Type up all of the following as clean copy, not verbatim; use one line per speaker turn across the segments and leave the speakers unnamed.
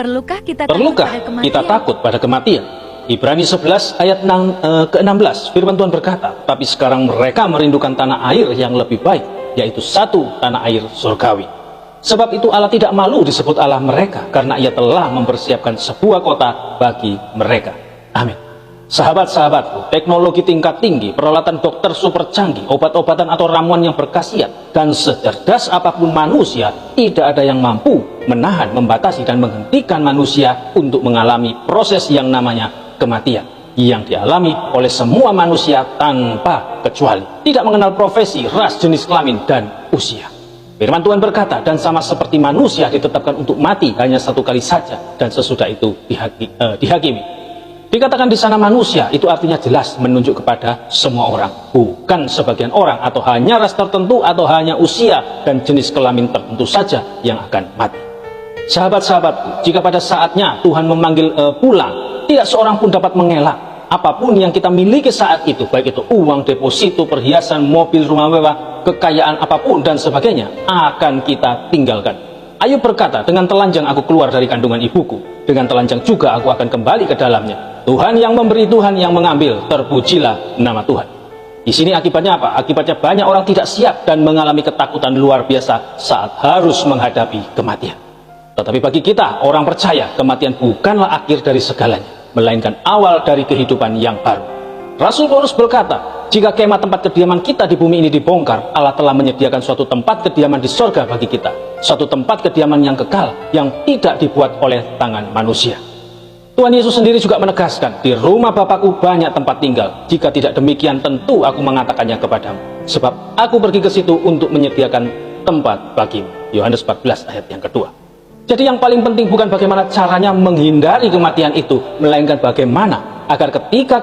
Perlukah kita
takut pada kematian? Ibrani 11 ayat ke-16, firman Tuhan berkata, tapi sekarang mereka merindukan tanah air yang lebih baik, yaitu satu tanah air surgawi. Sebab itu Allah tidak malu disebut Allah mereka, karena ia telah mempersiapkan sebuah kota bagi mereka. Amin. Sahabat-sahabatku, teknologi tingkat tinggi, peralatan dokter super canggih, obat-obatan atau ramuan yang berkhasiat, dan secerdas apapun manusia, tidak ada yang mampu menahan, membatasi, dan menghentikan manusia untuk mengalami proses yang namanya kematian, yang dialami oleh semua manusia tanpa kecuali, tidak mengenal profesi, ras, jenis kelamin, dan usia. Firman Tuhan berkata, dan sama seperti manusia ditetapkan untuk mati hanya satu kali saja, dan sesudah itu dihakimi. Dikatakan di sana manusia, itu artinya jelas menunjuk kepada semua orang, bukan sebagian orang, atau hanya ras tertentu, atau hanya usia dan jenis kelamin tertentu saja yang akan mati. Sahabat-sahabatku, jika pada saatnya Tuhan memanggil pulang, tidak seorang pun dapat mengelak. Apapun yang kita miliki saat itu, baik itu uang, deposito, perhiasan, mobil, rumah mewah, kekayaan apapun dan sebagainya, akan kita tinggalkan. Ayub berkata, dengan telanjang aku keluar dari kandungan ibuku, dengan telanjang juga aku akan kembali ke dalamnya. Tuhan yang memberi, Tuhan yang mengambil, terpujilah nama Tuhan. Di sini akibatnya apa? Akibatnya banyak orang tidak siap dan mengalami ketakutan luar biasa saat harus menghadapi kematian. Tetapi bagi kita, orang percaya, kematian bukanlah akhir dari segalanya, melainkan awal dari kehidupan yang baru. Rasul Paulus berkata, jika kemah tempat kediaman kita di bumi ini dibongkar, Allah telah menyediakan suatu tempat kediaman di sorga bagi kita, suatu tempat kediaman yang kekal, yang tidak dibuat oleh tangan manusia. Tuhan Yesus sendiri juga menegaskan, di rumah Bapakku banyak tempat tinggal, jika tidak demikian tentu aku mengatakannya kepadamu, sebab aku pergi ke situ untuk menyediakan tempat bagimu. Yohanes 14 ayat yang kedua. Jadi yang paling penting bukan bagaimana caranya menghindari kematian itu, melainkan bagaimana agar ketika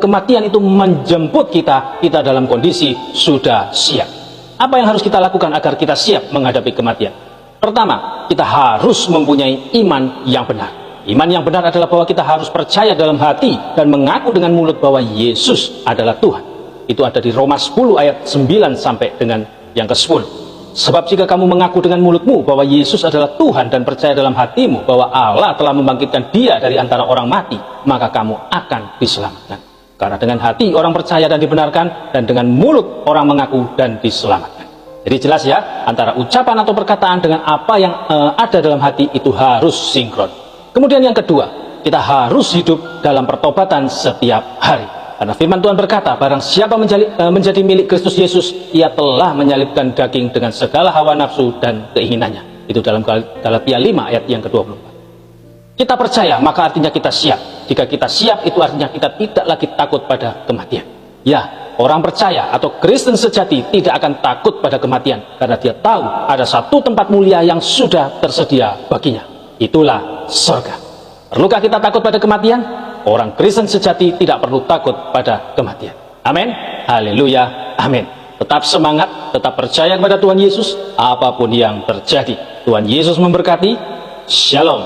kematian itu menjemput kita, kita dalam kondisi sudah siap. Apa yang harus kita lakukan agar kita siap menghadapi kematian? Pertama, kita harus mempunyai iman yang benar. Iman yang benar adalah bahwa kita harus percaya dalam hati dan mengaku dengan mulut bahwa Yesus adalah Tuhan. Itu ada di Roma 10 ayat 9 sampai dengan yang ke-10. Sebab jika kamu mengaku dengan mulutmu bahwa Yesus adalah Tuhan dan percaya dalam hatimu bahwa Allah telah membangkitkan Dia dari antara orang mati, maka kamu akan diselamatkan. Karena dengan hati orang percaya dan dibenarkan, dan dengan mulut orang mengaku dan diselamatkan. Jadi jelas ya, antara ucapan atau perkataan dengan apa yang ada dalam hati itu harus sinkron. Kemudian yang kedua, kita harus hidup dalam pertobatan setiap hari. Karena firman Tuhan berkata, barang siapa menjadi milik Kristus Yesus, ia telah menyalibkan daging dengan segala hawa nafsu dan keinginannya. Itu dalam Galatia 5 ayat yang ke-24. Kita percaya, maka artinya kita siap. Jika kita siap, itu artinya kita tidak lagi takut pada kematian. Ya, orang percaya atau Kristen sejati tidak akan takut pada kematian, karena dia tahu ada satu tempat mulia yang sudah tersedia baginya. Itulah surga. Perlukah kita takut pada kematian? Orang Kristen sejati tidak perlu takut pada kematian. Amin. Haleluya. Amin. Tetap semangat, tetap percaya kepada Tuhan Yesus apapun yang terjadi. Tuhan Yesus memberkati. Shalom.